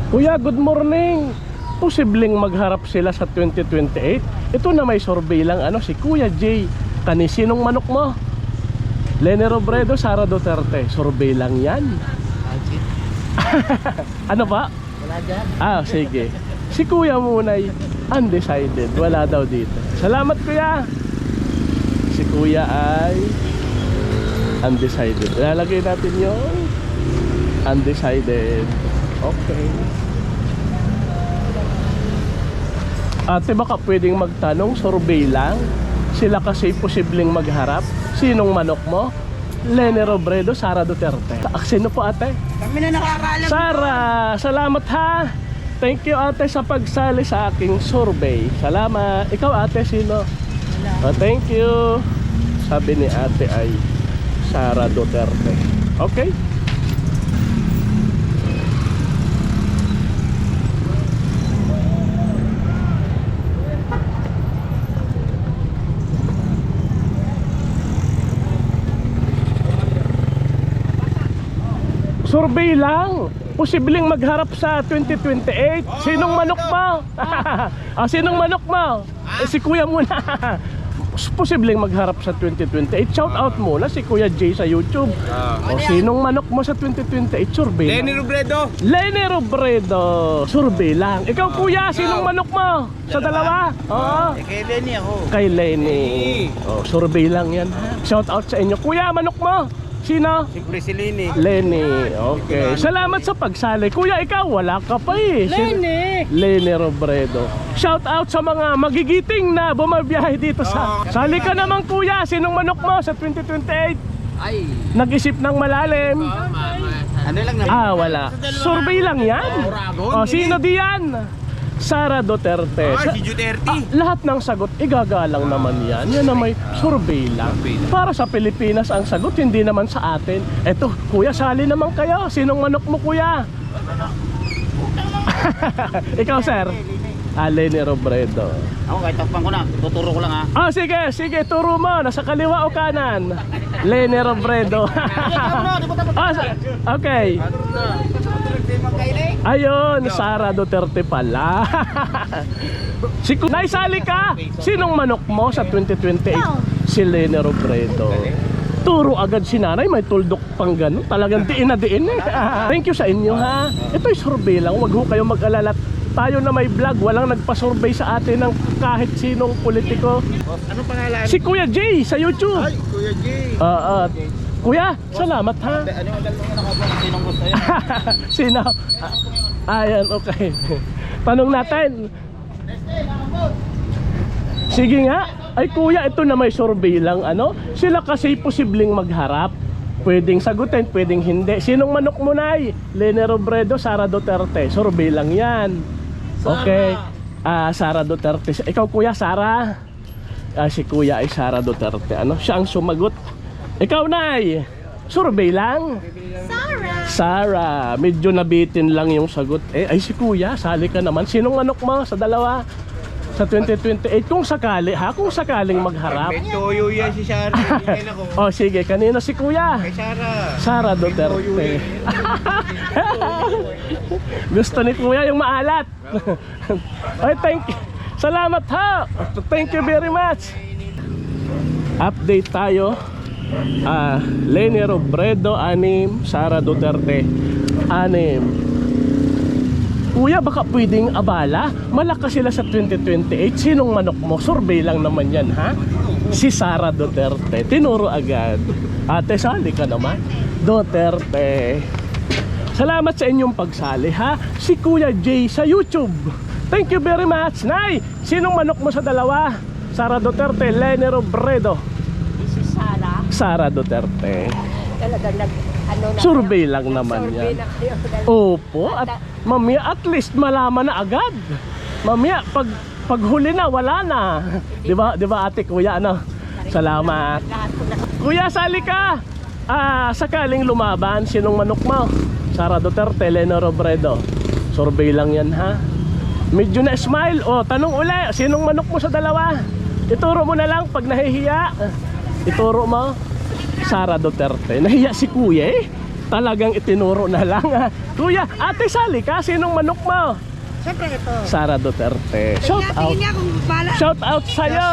Kuya, good morning. Posibleng magharap sila sa 2028. Ito na may survey lang si Kuya J. Sinong manok mo? Leni Robredo, Sara Duterte. Survey lang yan. Ano pa? Wala dyan. Sige. Si Kuya Munay, undecided. Wala daw dito. Salamat, Kuya. Si Kuya ay undecided. Lalagay natin yung undecided. Okay. Ate, baka pwedeng magtanong, survey lang. Sila kasi posibleng magharap. Sinong manok mo? Leni Robredo, Sara Duterte. Sino po, ate? Kami na nakakaalam. Sara, salamat ha. Thank you, ate, sa pagsali sa aking survey. Salamat. Ikaw, ate, sino? Thank you. Sabi ni ate ay Sara Duterte. Okay? Survey lang. Posibleng magharap sa 2028. Sinong manok mo? Sinong manok mo? Si Kuya muna. Posibleng magharap sa 2028. Shout out muna si Kuya J sa YouTube. Sinong manok mo sa 2028? Survey Leni lang. Robredo. Leni Robredo. Survey lang. Ikaw, Kuya, sinong manok mo? Sa dalawa? Oo. Kay Leni ako. Kay Leni. Survey lang yan. Shout out sa inyo. Kuya, manok mo? Sino? Siyempre si Leni. Leni. Okay. Salamat sa pagsali. Kuya, ikaw wala ka pa eh. Leni Robredo. Shout out sa mga magigiting na bumabiyahe dito sa... Sali ka naman, Kuya. Sinong manok mo sa 2028? Ay. Nag-isip ng malalim. Ano lang naman? Wala. Survey lang yan. Sino diyan? Sara Duterte. Si Duterte. Lahat ng sagot igagalang naman yan. Yan na may survey lang. Para sa Pilipinas ang sagot, hindi naman sa atin. Eto, Kuya, sali naman kayo. Sinong manok mo, Kuya? Ikaw, sir? Leni Robredo. Ako kahit takpan ko na, tuturo ko lang ha. Sige, turo mo. Nasa kaliwa o kanan? Leni Robredo. Okay. Ayun, Sara Duterte pala. Naisali ka. Sinong manok mo sa 2028? Si Leni Robredo. Turo agad si nanay, may tuldok pang gano'n. Talagang diin na diin eh. Thank you sa inyo ha. Ito'y survey lang, wag ho kayong mag-alala. Tayo na may vlog, walang nagpa-survey sa atin ng kahit sinong politiko. Ano pangalan? Si Kuya J sa YouTube. Ay, Kuya J. Kuya, salamat ha. Ano yung dalawa nga nakabuan? Sinong gusto yun? Sino? Ayan, okay. Tanong natin. Sige nga. Ay kuya, ito na may survey lang Sila kasi posibleng magharap. Pwedeng sagutin, pwedeng hindi. Sinong manok mo, Nay? Leni Robredo, Sara Duterte. Survey lang yan. Okay. Sara Duterte. Ikaw, Kuya, Sara? Si Kuya ay Sara Duterte. Siya ang sumagot. Ikaw, Nay? Survey lang? Sara. Medyo nabitin lang yung sagot. Ay si Kuya, sali ka naman. Sinong manok mo sa dalawa? Sa 2028, kung sakaling magharap. Toyo yan si Sara. Sige, kanino si Kuya? Kay Sara. Sara Duterte. Gusto ni Kuya yung maalat. Thank you. Salamat ha. Thank you very much. Update tayo. Leni Robredo 6, Sara Duterte 6. Kuya, baka pwedeng abala. Malakas sila sa 2028. Sinong manok mo? Survey lang naman yan ha. Si Sara Duterte. Tinuro agad. Ate, sali ka naman. Duterte. Salamat sa inyong pagsali ha. Si Kuya J sa YouTube. Thank you very much. Nay, sinong manok mo sa dalawa? Sara Duterte, Leni Robredo. Si Sara. Sara Duterte. Talagang survey lang naman yan. Opo, at mamaya at least malaman na agad. Mamaya pag huli na wala na. 'Di ba ate, Kuya Salamat. Kuya, sali ka. Sakaling lumaban, sinong manok mo? Sara Duterte, Leni Robredo. Survey lang yan ha. Medyo na smile. Tanong uli, sinong manok mo sa dalawa? Ituro mo na lang pag nahihiya. Ituro mo. Sara Duterte. Nahiya si Kuya eh. talagang itinuro na lang. Kuya, Ate Sally ka, sinong manok mo? Siyempre ito. Sara Duterte. Shout out. Tingin niya kung bala. Shout out sa'yo.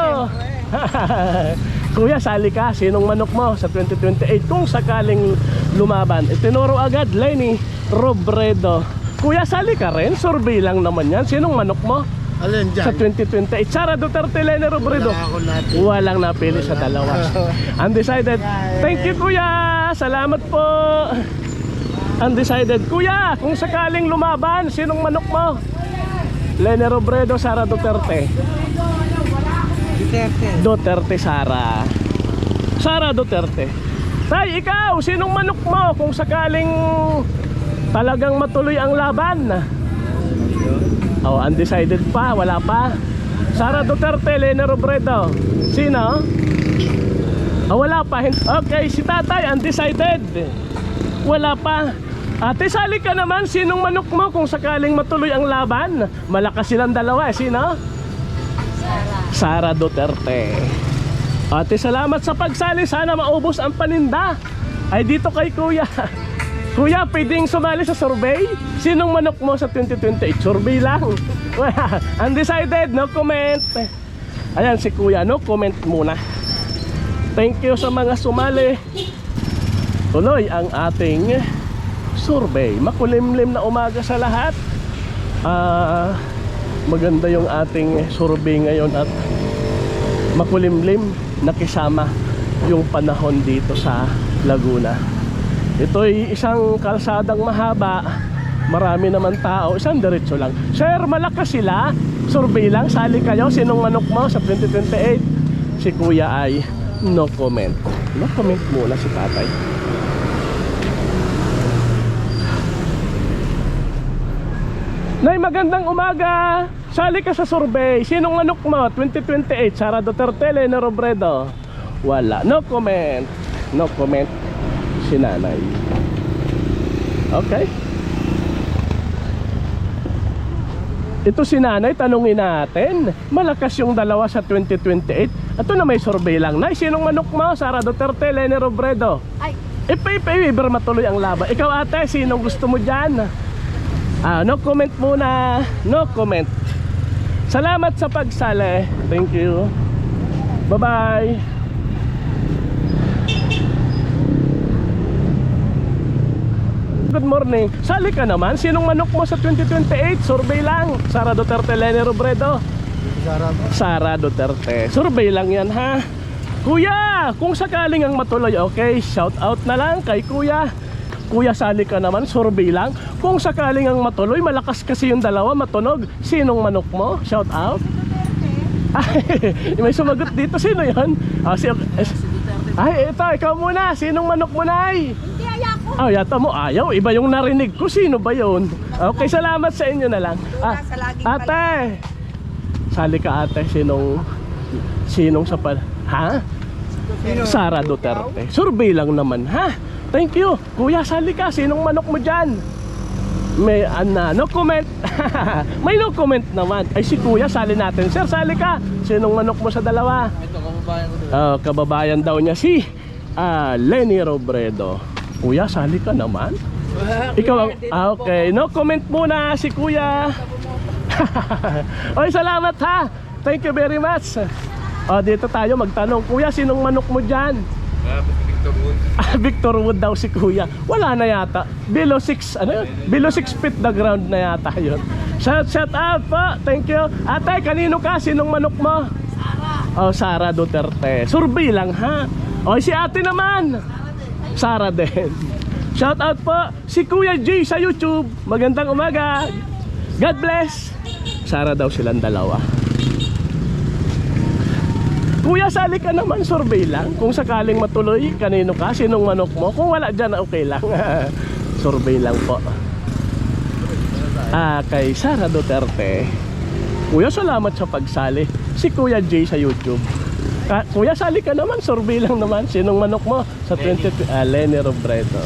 Kuya, sali ka. Sinong manok mo sa 2028 kung sakaling lumaban? Itinuro agad, Lenny Robredo. Kuya, sali ka rin. Survey lang naman yan. Sinong manok mo Alin sa 2028? Sara Duterte, Lenny Robredo. Walang napili sa dalawa. Undecided. Thank you, Kuya. Salamat po. Undecided. Kuya, kung sakaling lumaban, sinong manok mo? Lenny Robredo, Sara Duterte. Duterte Sara. Sara Duterte. Tay, ikaw, sinong manok mo kung sakaling talagang matuloy ang laban? Oh, undecided pa, wala pa. Sara Duterte, Lenny Robredo. Sino? Oh, wala pa. Okay, si Tatay, undecided. Wala pa. Ate Sally ka naman, sinong manok mo kung sakaling matuloy ang laban? Malakas silang dalawa, sino? Sara Duterte. Ate, salamat sa pagsali. Sana maubos ang paninda. Ay, dito kay Kuya. Kuya, pwedeng sumali sa survey? Sinong manok mo sa 2028? Survey lang. Undecided, no comment. Ayan si Kuya, no comment muna. Thank you sa mga sumali. Tuloy ang ating survey. Makulimlim na umaga sa lahat. Maganda yung ating survey ngayon at makulimlim, nakisama yung panahon dito sa Laguna. Ito'y isang kalsadang mahaba, marami naman tao, isang diretso lang. Sir, malakas sila, survey lang, sali kayo. Sinong manok mo sa 2028? Si Kuya ay no comment. No comment muna si Tatay. Nay, magandang umaga. Sali ka sa survey. Sinong manok mo 2028? Sara Duterte, Lenny Robredo. Wala. No comment. No comment si Nanay. Okay. Ito si Nanay, tanungin natin. Malakas yung dalawa sa 2028. Ito na may survey lang. Nay, sinong manok mo? Sara Duterte, Lenny Robredo. Ay, Ipa-iba matuloy ang laban. Ikaw, ate, sinong gusto mo dyan? No comment muna. No comment. Salamat sa pagsali. Thank you. Bye-bye. Good morning. Sali ka naman. Sinong manok mo sa 2028? Survey lang. Sara Duterte, Lenny Robredo. Sara Duterte. Survey lang yan, ha? Kuya, kung sakaling ang matuloy, okay, shout out na lang kay Kuya. Kuya, sali ka naman, survey lang. Kung sakaling ang matuloy, malakas kasi yung dalawa, matunog. Sinong manok mo? Shout out. Ay, may sumagot dito. Sino yun? Ay, ito, ikaw muna. Sinong manok mo, Nay? hindi ayako. Oh, yata mo ayaw. Iba yung narinig ko. Sino ba yun? Okay, salamat sa inyo na lang. Sa laging Ate, sali ka, ate. Sinong sa pala? Ha? Sara Duterte. Survey lang naman, ha? Thank you. Kuya, sali ka. Sinong manok mo dyan? May no comment. May no comment naman. Ay, si Kuya, sali natin. Sir, sali ka. Sinong manok mo sa dalawa? Ito, kababayan ko. Kababayan daw niya si Lenny Robredo. Kuya, sali ka naman. Ikaw ang okay. No comment muna si Kuya. Oy, salamat, ha. Thank you very much. Dito tayo magtanong. Kuya, sinong manok mo dyan? Victor Wood daw si Kuya. Wala na yata. Below 6, ano yun? Below 6 feet the ground na yata yun. Shout out po. Thank you. Ate, kanino ka? Sinong manok mo? Sara. Sara Duterte. Survey lang, ha? Si ate naman. Sara din. Shout out po. Si Kuya G sa YouTube. Magandang umaga. God bless. Sara daw silang dalawa. Kuya, sali ka naman, survey lang. Kung sakaling matuloy, kanino ka? Sinong manok mo? Kung wala dyan, okay lang. Survey lang po. Kay Sara Duterte. Kuya, salamat sa pagsali. Si Kuya J sa YouTube. Kuya, sali ka naman, survey lang naman. Sinong manok mo? Sa 20... Lenny Robredo.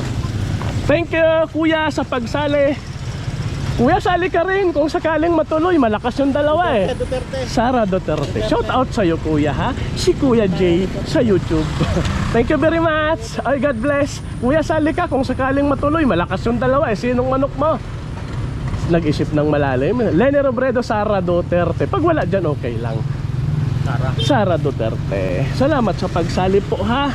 Thank you, Kuya, sa pagsali. Kuya, sali ka rin kung sakaling matuloy. Malakas yung dalawa eh. Duterte. Sara Duterte. Shout out sa'yo kuya ha. Si Kuya Jay sa YouTube. Thank you very much. Ay, God bless. Kuya, sali ka kung sakaling matuloy. Malakas yung dalawa eh. Sinong manok mo? Nag-isip ng malalim. Leni Robredo, Sara Duterte. Pag wala dyan, okay lang. Sara Duterte. Salamat sa pagsali po ha.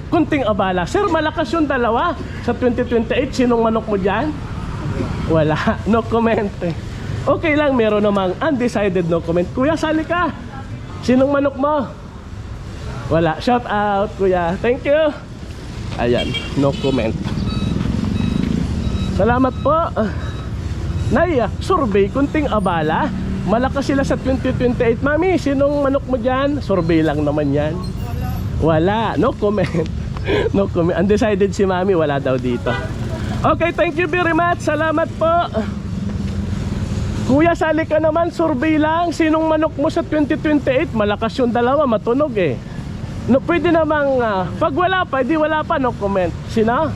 Kunting abala. Sir, malakas yung dalawa. Sa 2028, sinong manok mo dyan? Wala, no comment eh. Okay lang, meron namang undecided no comment. Kuya, sali ka. Sinong manok mo? Wala, shout out kuya. Thank you. Ayan, no comment. Salamat po. Nay, survey, kunting abala. Malakas sila sa 2028. Mami, sinong manok mo dyan? Survey lang naman yan. Wala, no comment. No comment. Undecided si mami, wala daw dito. Okay, thank you very much. Salamat po. Kuya, sali ka naman. Survey lang. Sinong manok mo sa 2028? Malakas yung dalawa, matunog eh. No, pwede namang pag wala pa, di wala pa, no comment. Sino?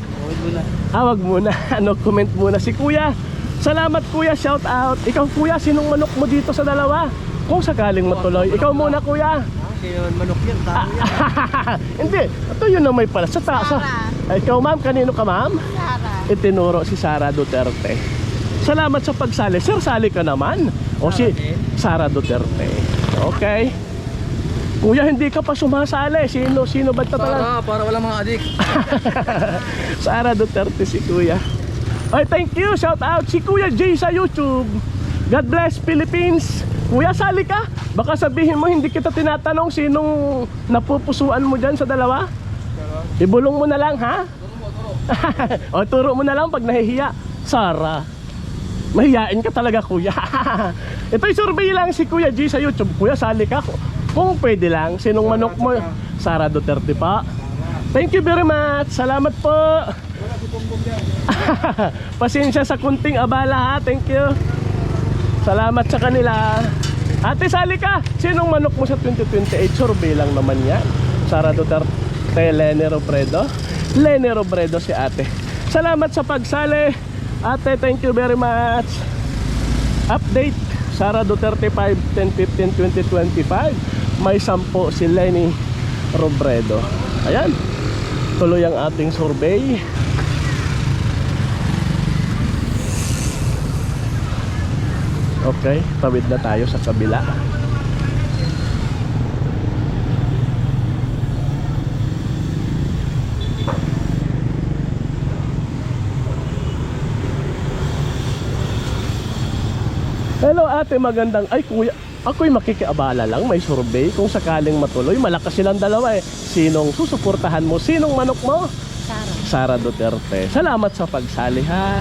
Wag muna. No comment muna si kuya. Salamat kuya, shout out. Ikaw kuya, sinong manok mo dito sa dalawa? Kung sakaling matuloy. Ikaw muna kuya. Sino manok yan? Tao yan. Hindi, ito yun na may pala. Sa taas. Ikaw ma'am, kanino ka ma'am? Sara. Itinuro si Sara Duterte. Salamat sa pagsali. Sir, sali ka naman. O si Sara Duterte. Okay. Kuya, hindi ka pa sumasali. Sino ba talaga? Para wala mga adik. Sara Duterte si kuya. Ay, thank you. Shout out si Kuya Jay sa YouTube. God bless Philippines. Kuya, sali ka. Baka sabihin mo hindi kita tinatanong sinong napupusuan mo dyan sa dalawa. Ibulong mo na lang ha. O turo mo na lang pag nahihiya. Sara, mahiyain ka talaga kuya. Ito'y survey lang si Kuya G sa YouTube. Kuya, sali ka kung pwede lang. Sinong manok mo? Sara Duterte pa. Thank you very much. Salamat po. Pasensya sa kunting abala ha. Thank you. Salamat sa kanila. Ate, sali ka. Sinong manok mo sa 2028? Survey lang naman yan. Sara Duterte, Leni Robredo. Leni Robredo si ate. Salamat sa pagsali. Ate, thank you very much. Update. Sara Duterte 5, 10, 15, 2025. May 10 si Leni Robredo. Ayan. Tuloy ang ating survey. Okay, tawid na tayo sa kabila. Hello ate, magandang. Ay kuya, ako'y makikiabala lang. May survey kung sakaling matuloy. Malakas silang dalawa eh. Sinong susuportahan mo? Sinong manok mo? Sara Duterte. Salamat sa pagsali ha.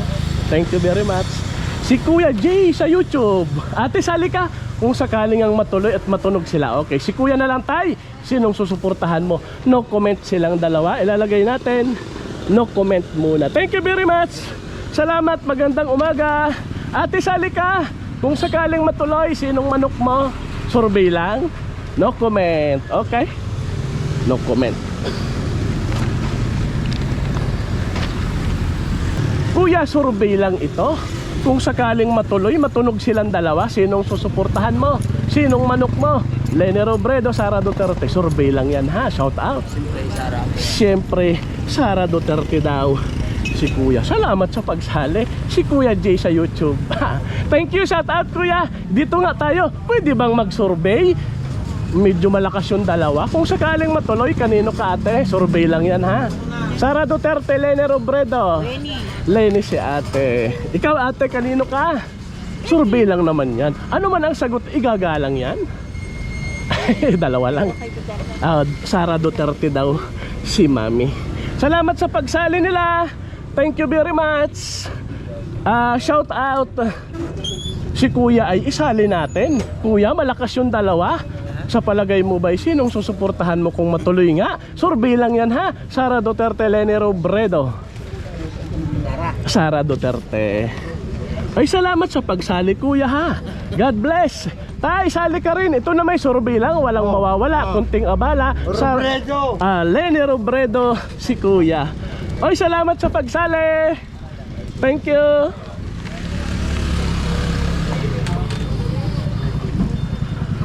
Thank you very much. Si Kuya Jay sa YouTube. Ate, sali ka kung sakaling ang matuloy at matunog sila. Okay, si Kuya na lang tay. Sinong susuportahan mo? No comment silang dalawa. Ilalagay natin. No comment muna. Thank you very much. Salamat, magandang umaga. Ate, sali ka kung sakaling matuloy. Sinong manok mo? Survey lang. No comment. Okay? No comment. Kuya, survey lang ito. Kung sakaling matuloy, matunog silang dalawa, sinong susuportahan mo? Sinong manok mo? Leni Robredo, Sara Duterte. Survey lang yan ha, shout out. Siyempre, Sara Duterte daw. Si Kuya, salamat sa pagsali. Si Kuya Jay sa YouTube. Thank you, shout out Kuya. Dito nga tayo, pwede bang mag-survey? Medyo malakas yung dalawa. Kung sakaling matuloy, kanino ka ate? Survey lang yan ha. Sara Duterte, Leni Robredo. Leni si ate. Ikaw ate, kanino ka? Survey lang naman yan. Ano man ang sagot, igagalang yan? Dalawa lang. Sara Duterte daw si mami. Salamat sa pagsali nila. Thank you very much. Shout out. Si Kuya ay isali natin. Kuya, malakas yung dalawa. Sa palagay mo ba, sinong susuportahan mo kung matuloy nga? Survey lang yan ha. Sara Duterte, Leni Robredo. Sara Duterte. Ay, salamat sa pagsali Kuya ha. God bless. Tay, sali ka rin. Ito na may survey lang, walang mawawala. Kunting abala. Robredo. Leni Robredo si Kuya. Ay, salamat sa pagsali. Thank you.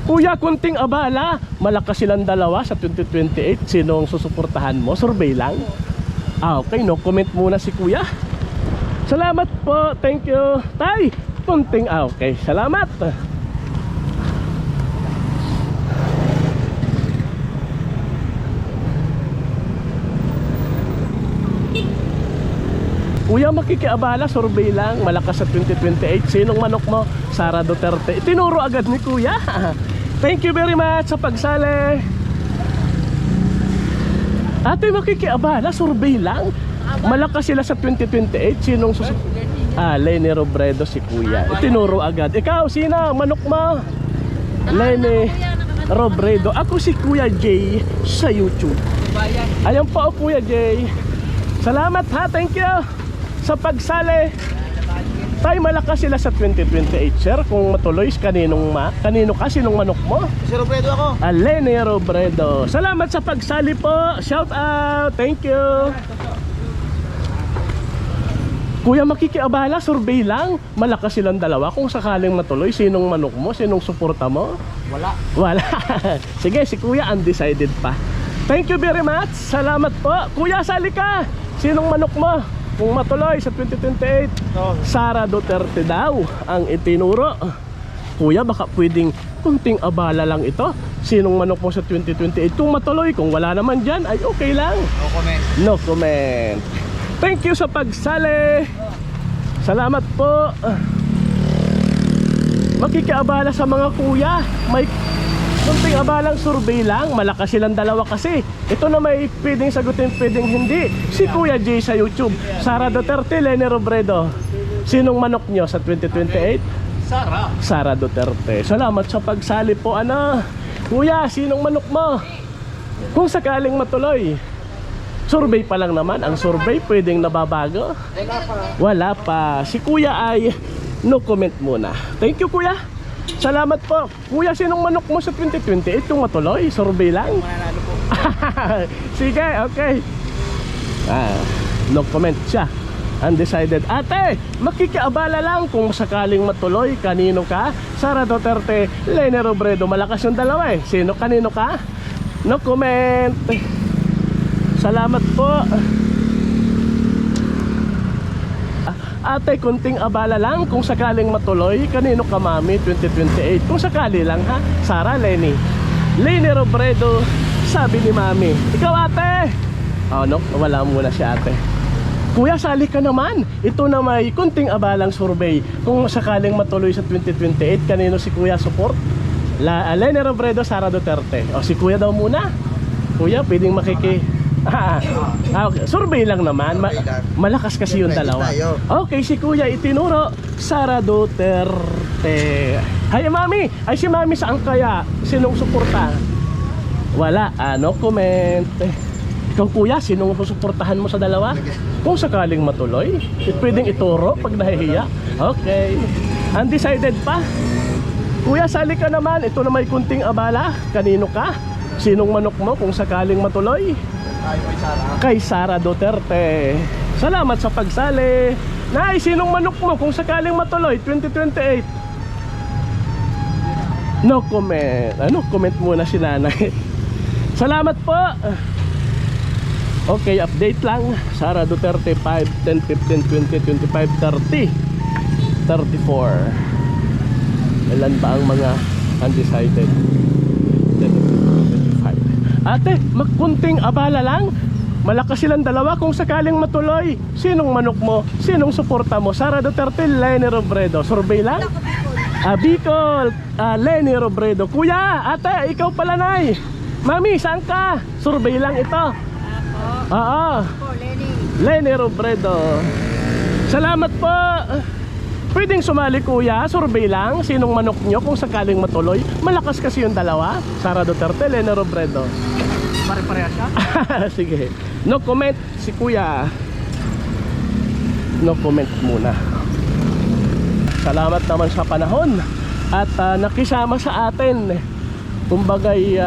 Kuya, kunting abala. Malakas silang dalawa sa 2028. Sinong susuportahan mo? Survey lang. Okay, no comment muna si Kuya. Salamat po. Thank you. Tay, kunting okay. Salamat. Kuya, makikiabala, survey lang. Malakas sa 2028. Sinong manok mo? Sara Duterte. Tinuro agad ni Kuya. Thank you very much sa pagsali. Ate, makikiabala, survey lang. Malakas sila sa 2028. Sinong Lenny Robredo, si Kuya. Tinuro agad. Ikaw, sino? Manok mo? Lenny Robredo. Ako si Kuya Jay sa YouTube. Ayan po, Kuya Jay. Salamat ha, thank you sa pagsali. Tay, malakas sila sa 2028, sir. Kung matuloy, kanino ka? Sinong manok mo? Si Robredo ako. Lenny Robredo. Salamat sa pagsali po. Shout out. Thank you. Kuya, makikiabala, survey lang. Malakas silang dalawa. Kung sakaling matuloy, sinong manok mo? Sinong suporta mo? Wala. Sige, si Kuya undecided pa. Thank you very much. Salamat po. Kuya, sali ka. Sinong manok mo? Kung matuloy sa 2028, Sara Duterte daw ang itinuro. Kuya, baka pwedeng kunting abala lang ito. Sinong manok mo sa 2028? Kung matuloy, kung wala naman dyan, ay okay lang. No comment. No comment. Thank you sa pagsali. Salamat po. Makikiabala sa mga kuya. May kunting abalang survey lang. Malakas silang dalawa kasi. Ito na may pwedeng sagutin, pwedeng hindi. Si Kuya Jay sa YouTube. Sara Duterte, Lenny Robredo. Sinong manok nyo sa 2028? Sara Duterte. Salamat sa pagsali po. Kuya, sinong manok mo? Kung sakaling matuloy, survey pa lang naman. Ang survey pwedeng nababago. Wala pa. Si Kuya ay no comment muna. Thank you, Kuya. Salamat po. Kuya, sinong manok mo sa 2028 kung matuloy? Survey lang? Mananalo po. Sige, okay. No comment siya. Undecided. Ate, makikiabala lang kung sakaling matuloy. Kanino ka? Sara Duterte, Lenny Robredo. Malakas yung dalawa eh. Kanino ka? No comment. Salamat po. Ate, kunting abala lang kung sakaling matuloy. Kanino ka, mami? 2028. Kung sakali lang ha. Sara, Lenny Robredo, sabi ni mami. Ikaw, ate. Wala muna si ate. Kuya, sali ka naman. Ito na may kunting abalang survey. Kung sakaling matuloy sa 2028, kanino si Kuya support? Lenny Robredo, Sara Duterte. O si Kuya daw muna. Kuya, pwedeng okay. Survey lang naman. Malakas kasi yung dalawa. Okay, si Kuya itinuro Sara Duterte. Hay, mami. Ay, si mami saan kaya? Sinong suporta? Wala. No comment. Ikaw, Kuya, sinong susuportahan mo sa dalawa? Kung sakaling matuloy, pwedeng ituro pag nahihiya. Okay. Undecided pa. Kuya, sali ka naman. Ito na may kunting abala. Kanino ka? Sinong manok mo kung sakaling matuloy? Kay Sara Duterte. Salamat sa pagsali. Nay, sinong manok mo kung sakaling matuloy 2028? No comment. Comment muna si nanay. Salamat po. Okay, update lang. Sara Duterte 5, 10, 15, 20, 25, 30, 34. Ilan ba ang mga undecided? 25. Ate, magkunting abala lang. Malakas silang dalawa kung sakaling matuloy. Sinong manok mo? Sinong suporta mo? Sara Duterte, Lenny Robredo. Survey lang? Bicol, Lenny Robredo. Kuya, ate, ikaw pala, nay. Mami, saan ka? Survey lang ito. Oo. Lenny Robredo. Salamat po. Pwedeng sumali, kuya. Survey lang. Sinong manok nyo kung sakaling matuloy? Malakas kasi yung dalawa. Sara Duterte, Lenny Robredo. Pare-pareha siya? Sige. No comment si kuya. No comment muna. Salamat naman sa panahon. At nakisama sa atin. Kumbagay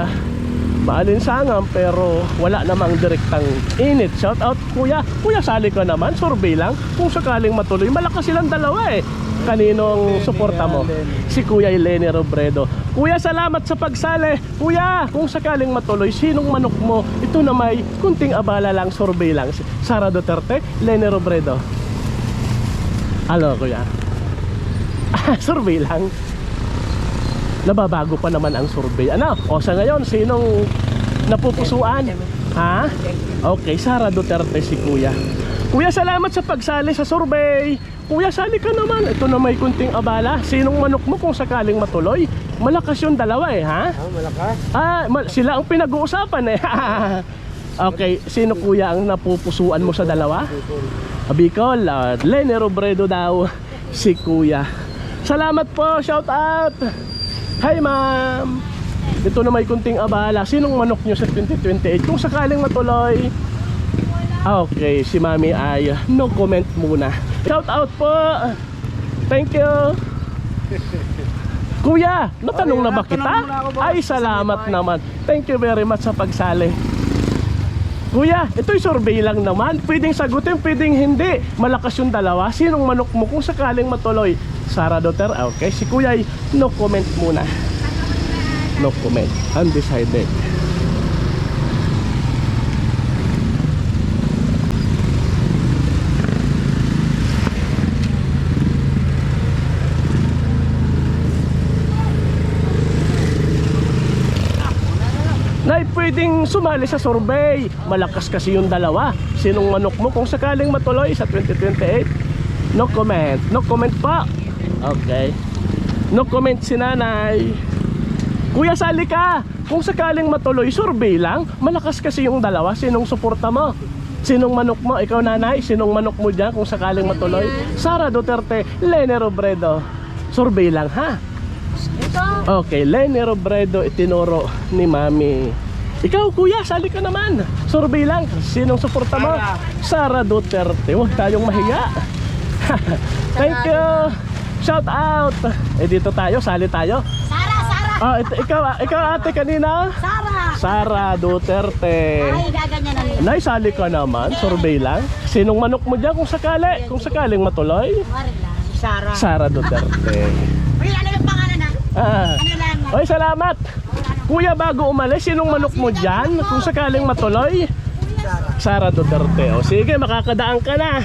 maalinsangan pero wala namang direktang init. Shout out, kuya. Kuya, sali ka naman. Survey lang. Kung sakaling matuloy, malakas silang dalawa eh. Kaninong suporta mo? Si Kuya Lenny Robredo. Kuya, salamat sa pagsali. Kuya, kung sakaling matuloy, sinong manok mo? Ito na may kunting abala lang, survey lang. Sara Duterte, Leni Robredo. Alo, kuya. Survey lang. Nababago pa naman ang survey. Ano? O sa ngayon, sinong napupusuan? Ha? Okay, Sara Duterte si kuya. Kuya, salamat sa pagsali sa survey. Kuya, sali ka naman. Ito na may kunting abala. Sinong manok mo kung sakaling matuloy? Malakas yung dalawa eh, ha? Malakas. Sila ang pinag-uusapan eh. Okay, sino kuya ang napupusuan mo sa dalawa? Bicol, Leni Robredo daw si kuya. Salamat po, shout out. Hi ma'am. Ito na may kunting abala. Sinong manok nyo sa 2028 kung sakaling matuloy? Okay, si mami ay no comment muna. Shout out po. Thank you. Kuya, natanong na ba kita? Ay, salamat naman. Thank you very much sa pagsali. Kuya, ito'y survey lang naman. Pwedeng sagutin, pwedeng hindi. Malakas yung dalawa. Sinong manok mo kung sakaling matuloy? Sara Duterte. Okay, si kuya ay no comment muna. No comment. Undecided. Nay, pwedeng sumali sa survey. Malakas kasi yung dalawa. Sinong manok mo kung sakaling matuloy sa 2028? No comment. No comment pa. Okay. No comment si nanay. Kuya, sali ka. Kung sakaling matuloy, survey lang. Malakas kasi yung dalawa. Sinong suporta mo? Sinong manok mo? Ikaw, nanay. Sinong manok mo dyan kung sakaling matuloy? Sara Duterte, Leni Robredo. Survey lang, ha? Okay, Leni Robredo itinuro ni mami. Ikaw kuya, sali ka naman. Survey lang. Sinong suporta mo? Sara Duterte. Huwag tayong mahiya. Thank you. Shout out. Dito tayo, sali tayo. Sara. Ikaw ate kanina? Sara Duterte. Ay, gaganyan na rin. Nay, sali ka naman. Survey lang. Sinong manok mo dyan kung sakali? Kung sakaling matuloy? Sara. Sara Duterte. Uy, ano yung pangalan na? Ano lang? Oy, salamat. Kuya, bago umalis, sinong manok mo dyan? Kung sakaling matuloy? Sara Duterte. O sige, makakadaan ka na.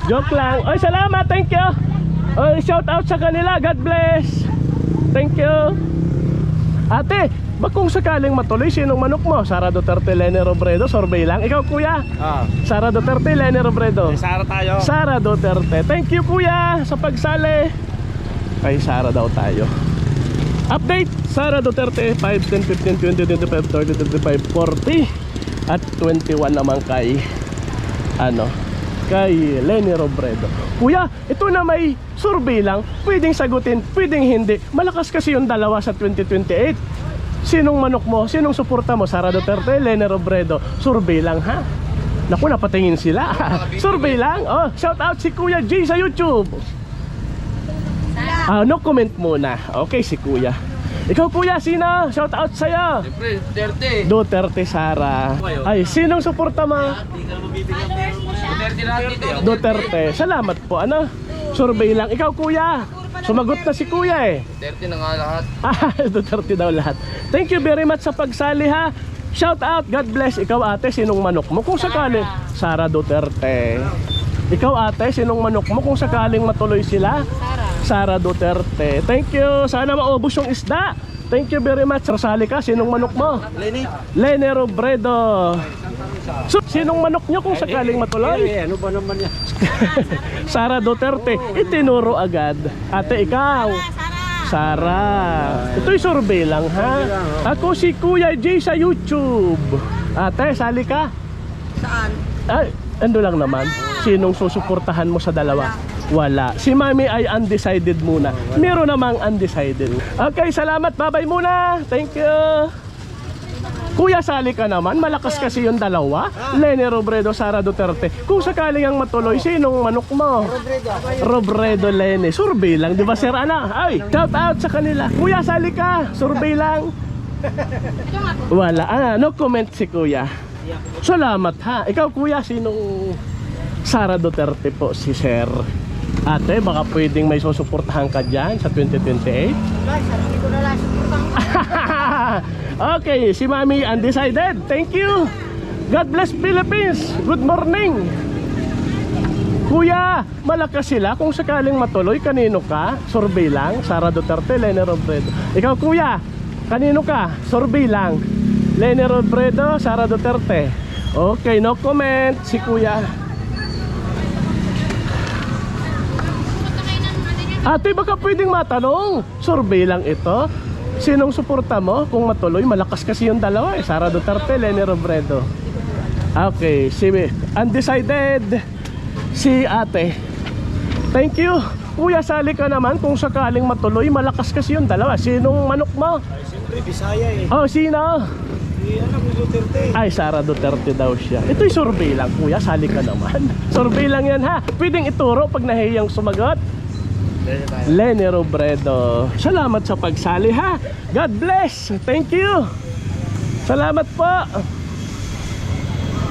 Joke lang. Oy, salamat. Thank you. Oy, shout out sa kanila. God bless. Thank you. Ate, kung sakaling matuloy, sinong manok mo? Sara Duterte, Leni Robredo. Survey lang. Ikaw, kuya? Sara Duterte, Leni Robredo. Sara tayo. Sara Duterte. Thank you, kuya, sa pagsali. Kay Sara daw tayo. Update, Sara Duterte 5, 10, 15, 20, 25, 30, 35, 40 at 21 naman kay kay Leni Robredo. Kuya, ito na may survey lang. Pwedeng sagutin, pwedeng hindi. Malakas kasi yung dalawa sa 2028. Sinong manok mo? Sinong suporta mo? Sara Duterte, Leni Robredo. Survey lang, ha? Naku, napatingin sila. Survey lang. Oh, shout out si Kuya G sa YouTube. No comment muna. Okay, si kuya. Ikaw kuya, sino? Shout out sa'yo. Siyempre, Duterte. Duterte, Sara. Ay, sinong suporta mo? Duterte lahat dito. Duterte. Salamat po. Survey lang. Ikaw kuya. Sumagot na si kuya eh. Duterte na nga lahat. Duterte daw lahat. Thank you very much sa pagsali, ha. Shout out. God bless. Ikaw ate, sinong manok mo? Kung sakali, Sara Duterte. Ikaw ate, sinong manok mo? Kung sakaling matuloy sila? Sara Duterte. Thank you. Sana maubos yung isda. Thank you very much. Rosali ka, sinong manok mo? Leni Robredo. So, sinong manok nyo kung sakaling matuloy? Ano ba naman yan? Sara Duterte. Itinuro agad. Ate, ikaw? Sara. Ito'y survey lang, ha? Ako si Kuya J sa YouTube. Ate, sali ka? Saan? Ay, ando lang naman. Sinong susuportahan mo sa dalawa? Wala. Si mami ay undecided muna. Meron namang undecided. Okay, salamat. Bye-bye muna. Thank you. Kuya, sali ka naman. Malakas kasi yung dalawa. Leni Robredo, Sara Duterte. Kung sakaling ang matuloy, sinong manok mo? Robredo, Leni. Survey lang, di ba sir? Ay, shout out sa kanila. Kuya, sali ka. Survey lang. Wala. No comment si kuya. Salamat ha. Ikaw kuya, sinong? Sara Duterte po si sir. Ate, baka pwedeng may susuportahan ka dyan sa 2028? Wala, sarili ko na lang supportang. Okay, si Mami Undecided. Thank you. God bless Philippines. Good morning. Kuya, malakas sila kung sakaling matuloy. Kanino ka? Survey lang. Sara Duterte, Leni Robredo. Ikaw kuya, kanino ka? Survey lang. Leni Robredo, Sara Duterte. Okay, no comment. Si kuya. Ate, baka pwedeng matanong. Survey lang ito. Sinong suporta mo? Kung matuloy, malakas kasi yung dalawa eh. Sara Duterte, Leni Robredo. Okay, si Undecided. Si ate. Thank you. Kuya, sali ka naman kung sakaling matuloy. Malakas kasi yung dalawa. Sinong manok mo? Ay, siyempre, Bisaya eh. Oh, sino? Duterte. Ay, Sara Duterte daw siya. Ito'y survey lang, kuya. Sali ka naman. Survey lang yan ha. Pwedeng ituro pag nahihiyang sumagot. Leni Robredo. Salamat sa pagsali ha. God bless. Thank you. Salamat po.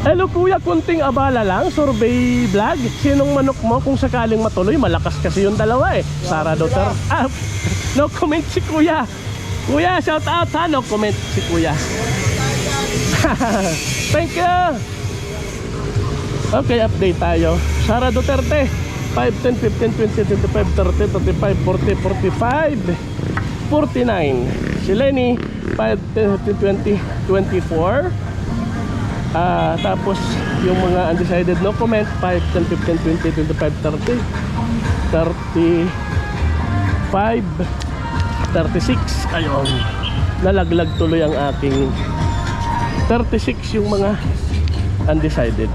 Hello kuya, kunting abala lang. Survey vlog. Sinong manok mo kung sakaling matuloy? Malakas kasi yung dalawa eh. Sara Duterte. No comment si kuya. Kuya, shout out ha. No comment si kuya. Thank you. Okay, update tayo. Sara Duterte 5, 10, 15, 20, 25, 30, 35, 40, 45, 49. Si Leni 5, 10, 15, 20, 24. Tapos yung mga undecided no comment 5, 10, 15, 20, 25, 30, 35, 36. Ayun, nalaglag tuloy ang aking 36 yung mga undecided.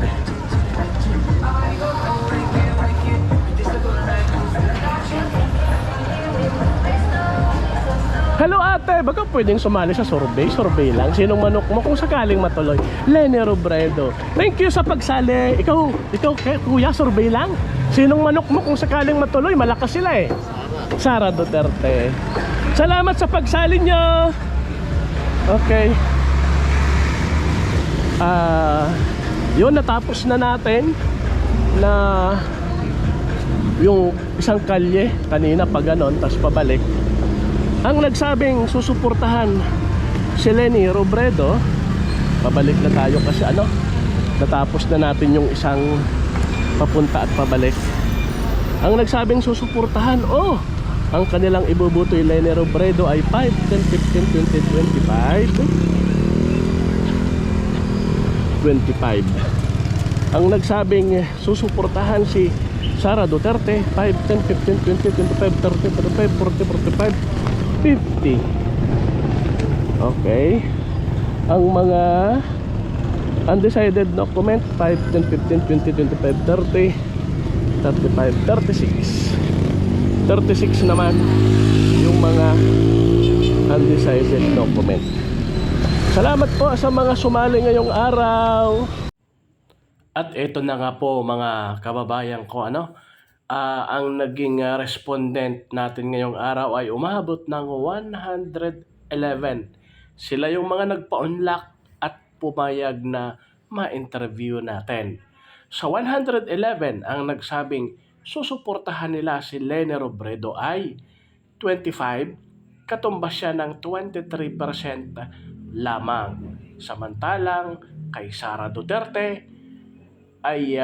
Hello ate, baka pwedeng sumali sa survey? Survey lang. Sinong manok mo kung sakaling matuloy? Leni Robredo. Thank you sa pagsali. Ikaw kuya, survey lang. Sinong manok mo kung sakaling matuloy? Malakas sila eh. Sara Duterte. Salamat sa pagsali nyo. Okay. Yun, natapos na natin na yung isang kalye kanina pa ganon, tas pabalik. Ang nagsabing susuportahan si Leni Robredo, pabalik na tayo kasi natapos na natin yung isang papunta at pabalik. Ang nagsabing susuportahan, ang kanilang ibubutoy Leni Robredo ay 5, 10, 15, 20, 25. Ang nagsabing susuportahan si Sara Duterte 5, 10, 15, 20, 25, 30, 35, 40, 45, 50. Okay. Ang mga undecided no comment 5, 10, 15, 20, 25, 30, 35, 36. 36 naman yung mga undecided no comment. Salamat po sa mga sumali ngayong araw. At ito na nga po mga kababayan ko, ang naging respondent natin ngayong araw ay umabot ng 111. Sila yung mga nagpa-unlock at pumayag na ma-interview natin. Sa 111, ang nagsabing susuportahan nila si Leni Robredo ay 25, katumbas siya ng 23% lamang. Samantalang kay Sara Duterte ay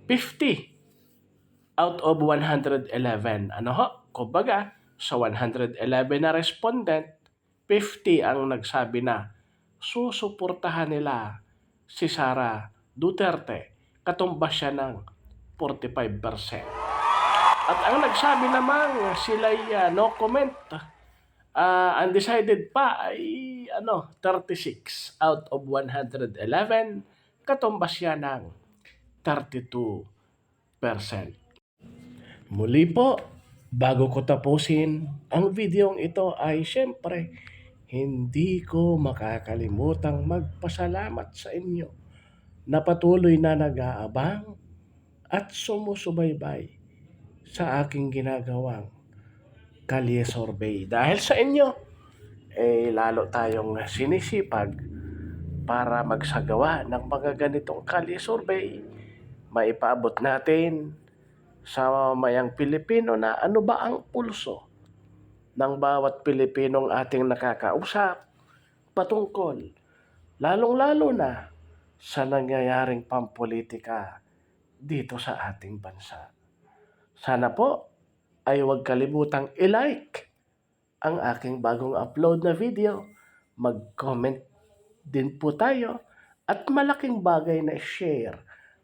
50 out of 111. Kumbaga, sa 111 na respondent, 50 ang nagsabi na susuportahan nila si Sara Duterte. Katumbas siya ng 45%. At ang nagsabi namang sila'y no comment, undecided pa ay 36 out of 111. Katumbas siya ng 32%. Muli po, bago ko tapusin ang videong ito ay syempre hindi ko makakalimutang magpasalamat sa inyo na patuloy na nag-aabang at sumusubaybay sa aking ginagawang kalye survey. Dahil sa inyo, lalo tayong sinisipag para magsagawa ng mga ganitong kalye survey, maipaabot natin sa mamamayang Pilipino na ano ba ang pulso ng bawat Pilipinong ating nakakausap patungkol, lalong-lalo na sa nangyayaring pampolitika dito sa ating bansa. Sana po ay huwag kalimutang i-like ang aking bagong upload na video. Mag-comment din po tayo at malaking bagay na share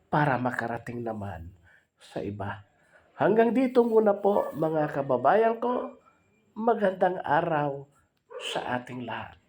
para makarating naman sa iba. Hanggang dito muna po mga kababayan ko. Magandang araw sa ating lahat.